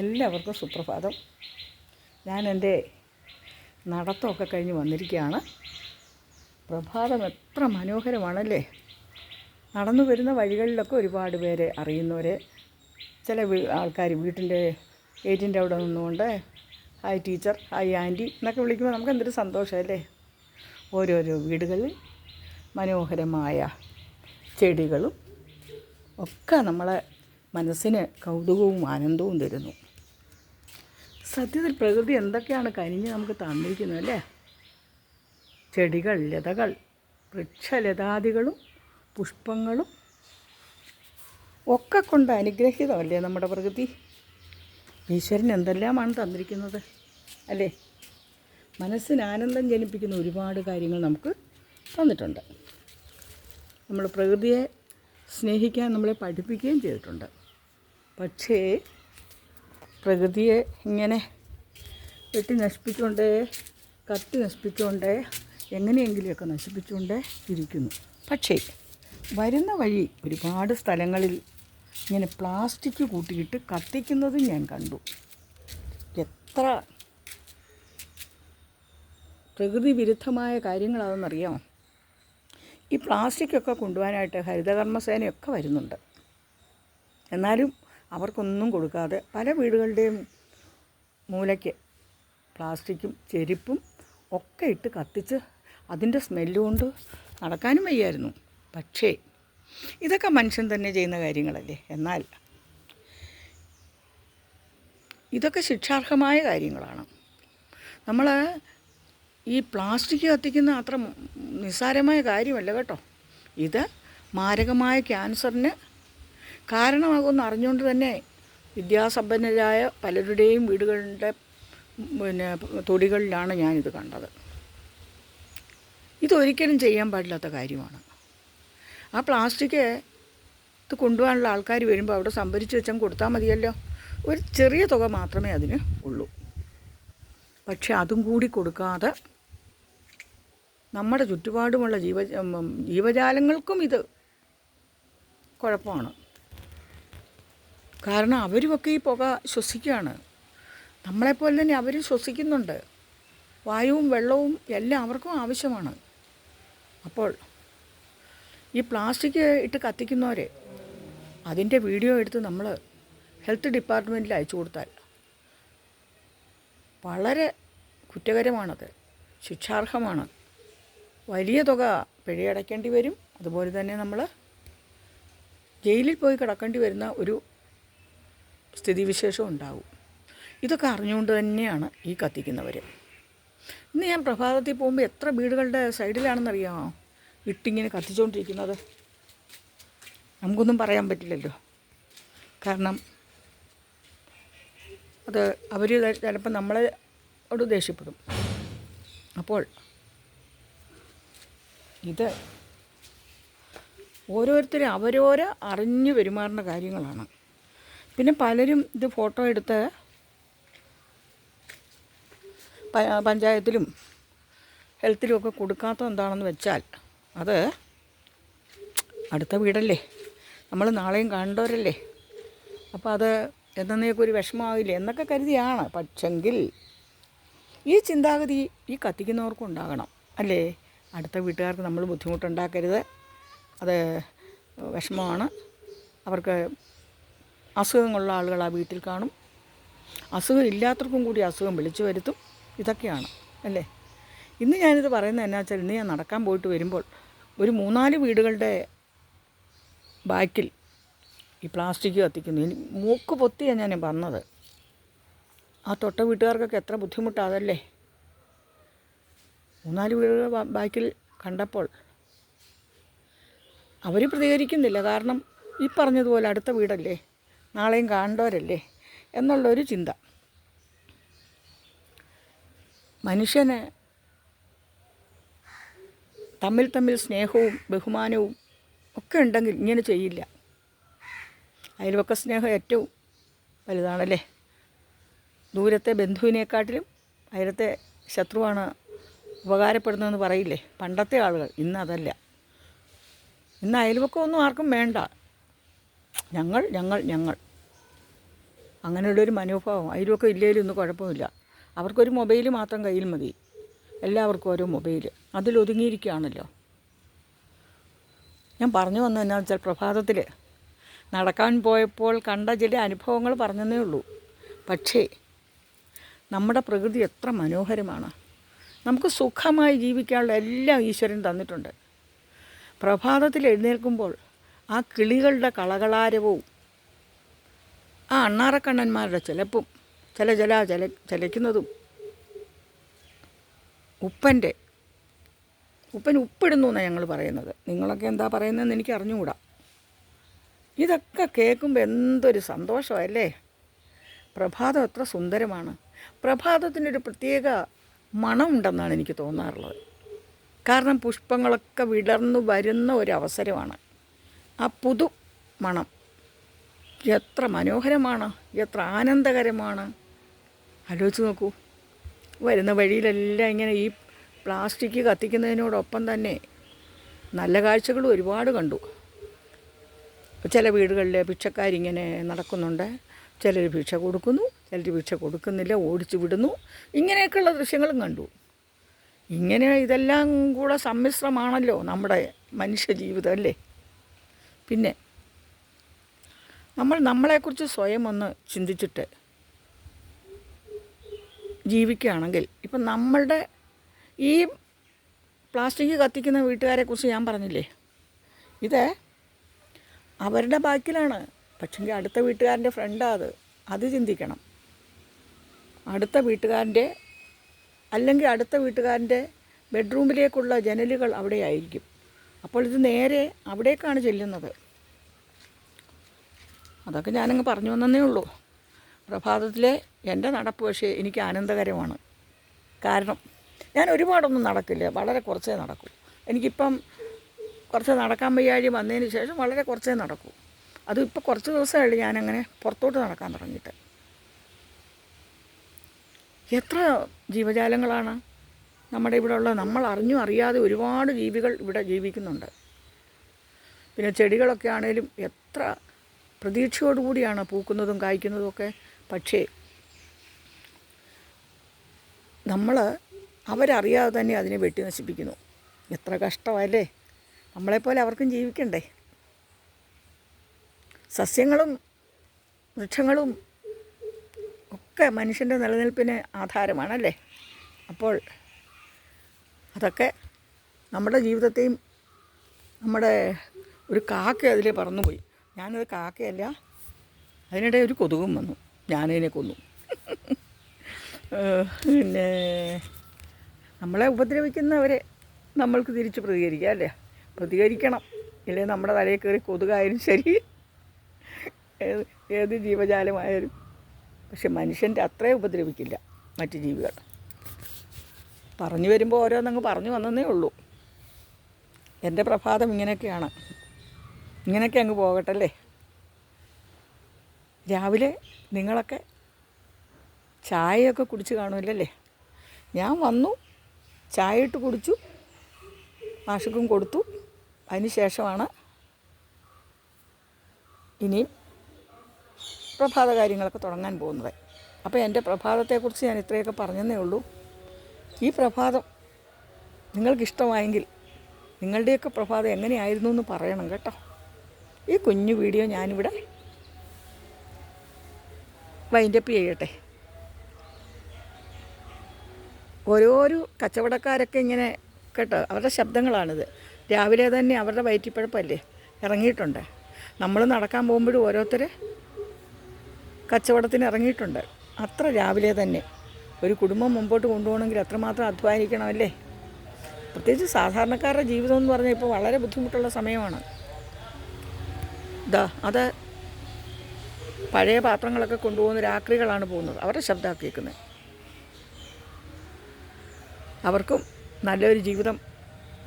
എല്ലാവർക്കും സുപ്രഭാതം. ഞാൻ എൻ്റെ നടത്തമൊക്കെ കഴിഞ്ഞ് വന്നിരിക്കുകയാണ്. പ്രഭാതം എത്ര മനോഹരമാണല്ലേ. നടന്നു വരുന്ന വഴികളിലൊക്കെ ഒരുപാട് പേരെ അറിയുന്നവരെ, ചില ആൾക്കാർ വീട്ടിൻ്റെ ഗേറ്റിൻ്റെ അവിടെ നിന്നുകൊണ്ട് ഹായ് ടീച്ചർ, ഹായ് ആൻറ്റി എന്നൊക്കെ വിളിക്കുമ്പോൾ നമുക്ക് എന്തൊരു സന്തോഷമല്ലേ. ഓരോരോ വീടുകളിൽ മനോഹരമായ ചെടികളും ഒക്കെ നമ്മളെ മനസ്സിന് കൗതുകവും ആനന്ദവും തരുന്നു. സത്യത്തിൽ പ്രകൃതി എന്തൊക്കെയാണ് കനിഞ്ഞ് നമുക്ക് തന്നിരിക്കുന്നത് അല്ലേ. ചെടികൾ, ലതകൾ, വൃക്ഷലതാദികളും പുഷ്പങ്ങളും ഒക്കെ കൊണ്ട് അനുഗ്രഹീതമല്ലേ നമ്മുടെ പ്രകൃതി. ഈശ്വരൻ എന്തെല്ലാമാണ് തന്നിരിക്കുന്നത് അല്ലേ. മനസ്സിന് ആനന്ദം ജനിപ്പിക്കുന്ന ഒരുപാട് കാര്യങ്ങൾ നമുക്ക് തന്നിട്ടുണ്ട്. നമ്മൾ പ്രകൃതിയെ സ്നേഹിക്കാൻ നമ്മളെ പഠിപ്പിക്കുകയും ചെയ്തിട്ടുണ്ട്. പക്ഷേ പ്രകൃതിയെ ഇങ്ങനെ വെട്ടി നശിപ്പിച്ചുകൊണ്ടേ, കത്തി നശിപ്പിച്ചുകൊണ്ടേ, എങ്ങനെയെങ്കിലുമൊക്കെ നശിപ്പിച്ചുകൊണ്ടേ ഇരിക്കുന്നു. പക്ഷേ വരുന്ന വഴി ഒരുപാട് സ്ഥലങ്ങളിൽ ഇങ്ങനെ പ്ലാസ്റ്റിക് കൂട്ടിയിട്ട് കത്തിക്കുന്നതും ഞാൻ കണ്ടു. എത്ര പ്രകൃതി വിരുദ്ധമായ കാര്യങ്ങളാണെന്നറിയാമോ. ഈ പ്ലാസ്റ്റിക്കൊക്കെ കൊണ്ടുപോകാനായിട്ട് ഹരിതകർമ്മസേനയൊക്കെ വരുന്നുണ്ട്. എന്നാലും അവർക്കൊന്നും കൊടുക്കാതെ പല വീടുകളുടെയും മൂലയ്ക്ക് പ്ലാസ്റ്റിക്കും ചെരുപ്പും ഒക്കെ ഇട്ട് കത്തിച്ച് അതിൻ്റെ സ്മെല്ല് കൊണ്ട് നടക്കാനും വയ്യായിരുന്നു. പക്ഷേ ഇതൊക്കെ മനുഷ്യൻ തന്നെ ചെയ്യുന്ന കാര്യങ്ങളല്ലേ. എന്നാൽ ഇതൊക്കെ ശിക്ഷാർഹമായ കാര്യങ്ങളാണ്. നമ്മൾ ഈ പ്ലാസ്റ്റിക് കത്തിക്കുന്ന അത്ര നിസ്സാരമായ കാര്യമല്ല കേട്ടോ. ഇത് മാരകമായ ക്യാൻസറിന് കാരണമാകുമെന്ന് അറിഞ്ഞുകൊണ്ട് തന്നെ വിദ്യാസമ്പന്നരായ പലരുടെയും വീടുകളുടെ തൊടികളിലാണ് ഞാനിത് കണ്ടത്. ഇതൊരിക്കലും ചെയ്യാൻ പാടില്ലാത്ത കാര്യമാണ്. ആ പ്ലാസ്റ്റിക് ഇത് കൊണ്ടുപോകാനുള്ള ആൾക്കാർ വരുമ്പോൾ അവിടെ സംഭരിച്ച് വെച്ചാൽ കൊടുത്താൽ മതിയല്ലോ. ഒരു ചെറിയ തുക മാത്രമേ അതിന് ഉള്ളൂ. പക്ഷെ അതും കൂടി കൊടുക്കാതെ നമ്മുടെ ചുറ്റുപാടുമുള്ള ജീവജാലങ്ങൾക്കും ഇത് കുഴപ്പമാണ്. കാരണം അവരുമൊക്കെ ഈ പുക ശ്വസിക്കുകയാണ്. നമ്മളെപ്പോലെ തന്നെ അവരും ശ്വസിക്കുന്നുണ്ട്. വായുവും വെള്ളവും എല്ലാം അവർക്കും ആവശ്യമാണ്. അപ്പോൾ ഈ പ്ലാസ്റ്റിക് ഇട്ട് കത്തിക്കുന്നവരെ അതിൻ്റെ വീഡിയോ എടുത്ത് നമ്മൾ ഹെൽത്ത് ഡിപ്പാർട്ട്മെൻറ്റിൽ അയച്ചു കൊടുത്താൽ വളരെ കുറ്റകരമാണത്, ശിക്ഷാർഹമാണ്. വലിയ തുക പിഴയടയ്ക്കേണ്ടി വരും. അതുപോലെ തന്നെ നമ്മൾ ജയിലിൽ പോയി കിടക്കേണ്ടി വരുന്ന ഒരു സ്ഥിതിവിശേഷം ഉണ്ടാവും. ഇതൊക്കെ അറിഞ്ഞുകൊണ്ട് തന്നെയാണ് ഈ കത്തിക്കുന്നവർ. ഇന്ന് ഞാൻ പ്രഭാതത്തിൽ പോകുമ്പോൾ എത്ര വീടുകളുടെ സൈഡിലാണെന്നറിയാമോ ഇട്ടിങ്ങനെ കത്തിച്ചുകൊണ്ടിരിക്കുന്നത്. നമുക്കൊന്നും പറയാൻ പറ്റില്ലല്ലോ. കാരണം അത് അവർ ചിലപ്പോൾ നമ്മളോട് ദേഷ്യപ്പെടും. അപ്പോൾ ഇത് ഓരോരുത്തരും അവരോരോ അറിഞ്ഞു പെരുമാറുന്ന കാര്യങ്ങളാണ്. പിന്നെ പലരും ഇത് ഫോട്ടോ എടുത്ത് പഞ്ചായത്തിലും ഹെൽത്തിലും ഒക്കെ കൊടുക്കാത്തത് എന്താണെന്ന് വെച്ചാൽ, അത് അടുത്ത വീടല്ലേ, നമ്മൾ നാളെയും കാണേണ്ടവരല്ലേ, അപ്പോൾ അത് എന്നേക്കൊരു വിഷമമാവില്ലേ എന്നൊക്കെ കരുതിയാണ്. പക്ഷെങ്കിൽ ഈ ചിന്താഗതി ഈ കത്തിക്കുന്നവർക്കും ഉണ്ടാകണം അല്ലേ. അടുത്ത വീട്ടുകാർക്ക് നമ്മൾ ബുദ്ധിമുട്ടുണ്ടാക്കരുത്, അത് വിഷമമാണ്. അവർക്ക് അസുഖങ്ങളുള്ള ആളുകൾ ആ വീട്ടിൽ കാണും, അസുഖം ഇല്ലാത്തവർക്കും കൂടി അസുഖം വിളിച്ചു വരുത്തും. ഇതൊക്കെയാണ് അല്ലേ. ഇന്ന് ഞാനിത് പറയുന്നത് എന്നാ വെച്ചാൽ, ഇന്ന് ഞാൻ നടക്കാൻ പോയിട്ട് വരുമ്പോൾ ഒരു 3-4 വീടുകളുടെ ബാക്കിൽ ഈ പ്ലാസ്റ്റിക് കത്തിക്കുന്നു. മൂക്ക് പൊത്തിയാണ് ഞാൻ വന്നത്. ആ തൊട്ട വീട്ടുകാർക്കൊക്കെ എത്ര ബുദ്ധിമുട്ടാതല്ലേ. 3-4 വീടുകളുടെ ബാക്കിൽ കണ്ടപ്പോൾ അവർ പ്രതികരിക്കുന്നില്ല. കാരണം ഈ പറഞ്ഞതുപോലെ അടുത്ത വീടല്ലേ, നാളെയും കാണേണ്ടവരല്ലേ എന്നുള്ളൊരു ചിന്ത. മനുഷ്യന് തമ്മിൽ സ്നേഹവും ബഹുമാനവും ഒക്കെ ഉണ്ടെങ്കിൽ ഇങ്ങനെ ചെയ്യില്ല. അയൽവക്ക സ്നേഹം ഏറ്റവും വലുതാണല്ലേ. ദൂരത്തെ ബന്ധുവിനെക്കാട്ടിലും അയലത്തെ ശത്രുവാണ് ഉപകാരപ്പെടുന്നതെന്ന് പറയില്ലേ പണ്ടത്തെ ആളുകൾ. ഇന്ന് അതല്ല. ഇന്ന് അയൽവക്കമൊന്നും ആർക്കും വേണ്ട. ഞങ്ങൾ അങ്ങനെയുള്ളൊരു മനോഭാവം അതിലൊക്കെ ഇല്ലേലും ഒന്നും കുഴപ്പമില്ല. അവർക്കൊരു മൊബൈൽ മാത്രം കയ്യിൽ മതി. എല്ലാവർക്കും ഓരോ മൊബൈൽ, അതിലൊതുങ്ങിയിരിക്കുകയാണല്ലോ. ഞാൻ പറഞ്ഞു വന്നത് എന്നാന്ന് വെച്ചാൽ, പ്രഭാതത്തിൽ നടക്കാൻ പോയപ്പോൾ കണ്ട ചില അനുഭവങ്ങൾ പറഞ്ഞതേ ഉള്ളൂ. പക്ഷേ നമ്മുടെ പ്രകൃതി എത്ര മനോഹരമാണ്. നമുക്ക് സുഖമായി ജീവിക്കാനുള്ള എല്ലാം ഈശ്വരൻ തന്നിട്ടുണ്ട്. പ്രഭാതത്തിൽ എഴുന്നേൽക്കുമ്പോൾ ആ കിളികളുടെ കളകളാരവവും ആ അണ്ണാറക്കണ്ണന്മാരുടെ ചിലപ്പും ചലയ്ക്കുന്നതും ഉപ്പൻ ഉപ്പിടുന്നു എന്നാണ് ഞങ്ങൾ പറയുന്നത്. നിങ്ങളൊക്കെ എന്താ പറയുന്നതെന്ന് എനിക്ക് അറിഞ്ഞുകൂടാ. ഇതൊക്കെ കേൾക്കുമ്പോൾ എന്തൊരു സന്തോഷമല്ലേ. പ്രഭാതം എത്ര സുന്ദരമാണ്. പ്രഭാതത്തിനൊരു പ്രത്യേക മണമുണ്ടെന്നാണ് എനിക്ക് തോന്നാറുള്ളത്. കാരണം പുഷ്പങ്ങളൊക്കെ വിടർന്നു വരുന്ന ഒരവസരമാണ്. ആ പുതു മണം എത്ര മനോഹരമാണ്, എത്ര ആനന്ദകരമാണ്. ആലോചിച്ച് നോക്കൂ. വരുന്ന വഴിയിലെല്ലാം ഇങ്ങനെ ഈ പ്ലാസ്റ്റിക് കത്തിക്കുന്നതിനോടൊപ്പം തന്നെ നല്ല കാഴ്ചകളും ഒരുപാട് കണ്ടു. ചില വീടുകളിൽ ഭിക്ഷക്കാരിങ്ങനെ നടക്കുന്നുണ്ട്. ചിലർ ഭിക്ഷ കൊടുക്കുന്നു, ചിലർ ഭിക്ഷ കൊടുക്കുന്നില്ല, ഓടിച്ചു വിടുന്നു. ഇങ്ങനെയൊക്കെയുള്ള ദൃശ്യങ്ങളും കണ്ടു. ഇങ്ങനെ ഇതെല്ലാം കൂടെ സമ്മിശ്രമാണല്ലോ നമ്മുടെ മനുഷ്യ ജീവിതം അല്ലേ. പിന്നെ നമ്മളെക്കുറിച്ച് സ്വയം ഒന്ന് ചിന്തിച്ചിട്ട് ജീവിക്കുകയാണെങ്കിൽ, ഇപ്പം നമ്മളുടെ ഈ പ്ലാസ്റ്റിക് കത്തിക്കുന്ന വീട്ടുകാരെക്കുറിച്ച് ഞാൻ പറഞ്ഞില്ലേ, ഇത് അവരുടെ ബാക്കിലാണ്. പക്ഷെങ്കിൽ അടുത്ത വീട്ടുകാരൻ്റെ ഫ്രണ്ടാണ് അത് ചിന്തിക്കണം. അടുത്ത വീട്ടുകാരൻ്റെ ബെഡ്റൂമിലേക്കുള്ള ജനലുകൾ അവിടെയായിരിക്കും. അപ്പോൾ ഇത് നേരെ അവിടേക്കാണ് ചെല്ലുന്നത്. അതൊക്കെ ഞാനങ്ങ് പറഞ്ഞു വന്നേ ഉള്ളൂ. പ്രഭാതത്തിലെ എൻ്റെ നടപ്പ് പക്ഷേ എനിക്ക് ആനന്ദകരമാണ്. കാരണം ഞാൻ ഒരുപാടൊന്നും നടക്കില്ല, വളരെ കുറച്ചേ നടക്കൂ. എനിക്കിപ്പം കുറച്ച് നടക്കാൻ വയ്യാഴി വന്നതിന് ശേഷം വളരെ കുറച്ചേ നടക്കൂ. അതും ഇപ്പോൾ കുറച്ച് ദിവസമായിട്ട് ഞാനങ്ങനെ പുറത്തോട്ട് നടക്കാൻ തുടങ്ങിയിട്ട്. എത്ര ജീവജാലങ്ങളാണ് നമ്മുടെ ഇവിടെ ഉള്ളത്. നമ്മൾ അറിഞ്ഞും അറിയാതെ ഒരുപാട് ജീവികൾ ഇവിടെ ജീവിക്കുന്നുണ്ട്. പിന്നെ ചെടികളൊക്കെ ആണേലും എത്ര പ്രതീക്ഷയോടുകൂടിയാണ് പൂക്കുന്നതും കായ്ക്കുന്നതും ഒക്കെ. പക്ഷേ അവരറിയാതെ തന്നെ അതിനെ വെട്ടി നശിപ്പിക്കുന്നു. എത്ര കഷ്ടമല്ലേ. നമ്മളെപ്പോലെ അവർക്കും ജീവിക്കണ്ടേ. സസ്യങ്ങളും വൃക്ഷങ്ങളും ഒക്കെ മനുഷ്യൻ്റെ നിലനിൽപ്പിന് ആധാരമാണല്ലേ. അപ്പോൾ അതൊക്കെ നമ്മുടെ ജീവിതത്തെയും, നമ്മുടെ ഒരു കാക്ക അതിലേ പറന്നുപോയി. ഞാനത് കാക്കയല്ല, അതിനിടെ ഒരു കൊതുകും വന്നു, ഞാനതിനെ കൊന്നു. പിന്നെ നമ്മളെ ഉപദ്രവിക്കുന്നവരെ നമ്മൾക്ക് തിരിച്ച് പ്രതികരിക്കാം അല്ലേ. പ്രതികരിക്കണം, ഇല്ലെങ്കിൽ നമ്മുടെ തലയിൽ കയറി കൊതുകായാലും ശരി, ഏത് ജീവജാലമായാലും. പക്ഷെ മനുഷ്യൻ്റെ അത്രയും ഉപദ്രവിക്കില്ല മറ്റ് ജീവികൾ. പറഞ്ഞു വരുമ്പോൾ ഓരോന്നങ്ങ് പറഞ്ഞു വന്നതേ ഉള്ളൂ. എൻ്റെ പ്രഭാതം ഇങ്ങനെയൊക്കെയാണ്. ഇങ്ങനെയൊക്കെ അങ്ങ് പോകട്ടല്ലേ. രാവിലെ നിങ്ങളൊക്കെ ചായയൊക്കെ കുടിച്ച് കാണുമല്ലേ. ഞാൻ വന്നു, ചായ ഇട്ട് കുടിച്ചു, മാഷുക്കും കൊടുത്തു. അതിന് ശേഷമാണ് ഇനിയും പ്രഭാത കാര്യങ്ങളൊക്കെ തുടങ്ങാൻ പോകുന്നത്. അപ്പോൾ എൻ്റെ പ്രഭാതത്തെക്കുറിച്ച് ഞാൻ ഇത്രയൊക്കെ പറഞ്ഞതേ ഉള്ളൂ. ഈ പ്രഭാതം നിങ്ങൾക്കിഷ്ടമായെങ്കിൽ നിങ്ങളുടെയൊക്കെ പ്രഭാതം എങ്ങനെയായിരുന്നു എന്ന് പറയണം കേട്ടോ. ഈ കുഞ്ഞു വീഡിയോ ഞാനിവിടെ വൈൻഡപ്പ് ചെയ്യട്ടെ. ഓരോരോ കച്ചവടക്കാരൊക്കെ ഇങ്ങനെ കേട്ടോ, അവരുടെ ശബ്ദങ്ങളാണിത്. രാവിലെ തന്നെ അവരുടെ വയറ്റിപ്പഴപ്പല്ലേ ഇറങ്ങിയിട്ടുണ്ട്. നമ്മൾ നടക്കാൻ പോകുമ്പോഴും ഓരോരുത്തർ കച്ചവടത്തിന് ഇറങ്ങിയിട്ടുണ്ട്. അത്ര രാവിലെ തന്നെ ഒരു കുടുംബം മുമ്പോട്ട് കൊണ്ടുപോകണമെങ്കിൽ അത്രമാത്രം അധ്വാനിക്കണമല്ലേ. പ്രത്യേകിച്ച് സാധാരണക്കാരുടെ ജീവിതം എന്ന് പറഞ്ഞാൽ ഇപ്പോൾ വളരെ ബുദ്ധിമുട്ടുള്ള സമയമാണ്. അത് പഴയ പാത്രങ്ങളൊക്കെ കൊണ്ടുപോകുന്ന രാത്രികളാണ് പോകുന്നത്. അവരുടെ ശബ്ദമാണ് കേൾക്കുന്നത്. അവർക്കും നല്ലൊരു ജീവിതം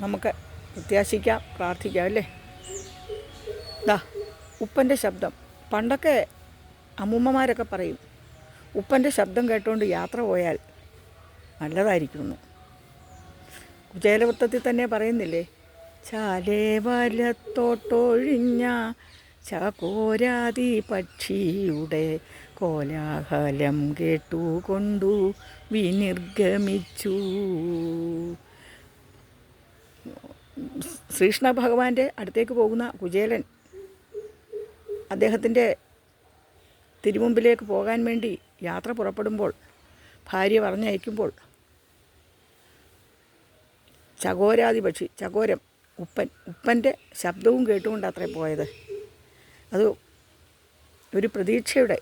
നമുക്ക് പ്രത്യാശിക്കാം, പ്രാർത്ഥിക്കാം അല്ലേ. ഉപ്പൻ്റെ ശബ്ദം. പണ്ടൊക്കെ അമ്മൂമ്മമാരൊക്കെ പറയും, ഉപ്പൻ്റെ ശബ്ദം കേട്ടുകൊണ്ട് യാത്ര പോയാൽ നല്ലതായിരിക്കുന്നു. കുചേലവൃത്തത്തിൽ തന്നെ പറയുന്നില്ലേ, ചാലേ വലത്തോട്ടൊഴിഞ്ഞ ചകോരാതി പക്ഷിയുടെ കോലാഹലം കേട്ടുകൊണ്ടു വിനിർഗമിച്ചു. ശ്രീകൃഷ്ണ ഭഗവാന്റെ അടുത്തേക്ക് പോകുന്ന കുചേലൻ അദ്ദേഹത്തിൻ്റെ തിരുമുമ്പിലേക്ക് പോകാൻ വേണ്ടി യാത്ര പുറപ്പെടുമ്പോൾ ഭാര്യ പറഞ്ഞയക്കുമ്പോൾ ചകോരാതി പക്ഷി, ചകോരം, ഉപ്പൻ്റെ ശബ്ദവും കേട്ടുകൊണ്ട് അത്രേ പോയത്. അത് ഒരു പ്രതീക്ഷയുടെ,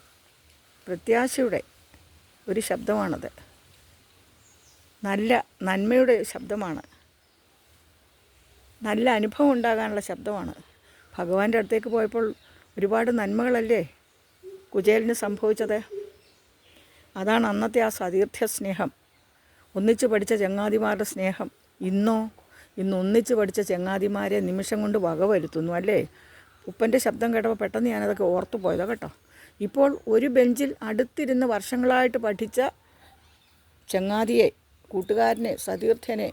പ്രത്യാശയുടെ ഒരു ശബ്ദമാണത്. നല്ല നന്മയുടെ ശബ്ദമാണ്, നല്ല അനുഭവം ഉണ്ടാകാനുള്ള ശബ്ദമാണ്. ഭഗവാന്റെ അടുത്തേക്ക് പോയപ്പോൾ ഒരുപാട് നന്മകളല്ലേ കുചേലന് സംഭവിച്ചത്. അതാണ് അന്നത്തെ ആ സതീർത്ഥ്യ സ്നേഹം, ഒന്നിച്ച് പഠിച്ച ചങ്ങാതിമാരുടെ സ്നേഹം. ഇന്ന് ഒന്നിച്ച് പഠിച്ച ചങ്ങാതിമാരെ നിമിഷം കൊണ്ട് വകവരുത്തുന്നു അല്ലേ. ഉപ്പൻ്റെ ശബ്ദം കേട്ടപ്പോൾ പെട്ടെന്ന് ഞാനതൊക്കെ ഓർത്തു പോയതാ കേട്ടോ. ഇപ്പോൾ ഒരു ബെഞ്ചിൽ അടുത്തിരുന്ന് വർഷങ്ങളായിട്ട് പഠിച്ച ചങ്ങാതിയെ, കൂട്ടുകാരനെ, സതീർത്ഥ്യനെ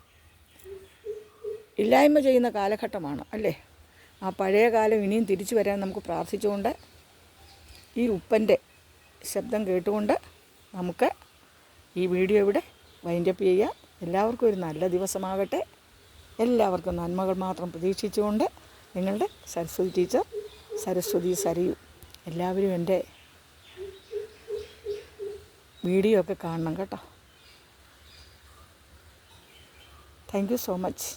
ഇല്ലായ്മ ചെയ്യുന്ന കാലഘട്ടമാണ് അല്ലേ. ആ പഴയ കാലം ഇനിയും തിരിച്ചു വരാൻ നമുക്ക് പ്രാർത്ഥിച്ചുകൊണ്ട് ഈ ഉപ്പൻ്റെ ശബ്ദം കേട്ടുകൊണ്ട് നമുക്ക് ഈ വീഡിയോ ഇവിടെ വൈൻഡപ്പ് ചെയ്യുക. എല്ലാവർക്കും ഒരു നല്ല ദിവസമാകട്ടെ. എല്ലാവർക്കും നന്മകൾ മാത്രം പ്രതീക്ഷിച്ചുകൊണ്ട് നിങ്ങളുടെ സരസ്വതി ടീച്ചർ, സരസ്വതി സരയു. എല്ലാവരും എൻ്റെ വീഡിയോ ഒക്കെ കാണണം കേട്ടോ. Thank you so much.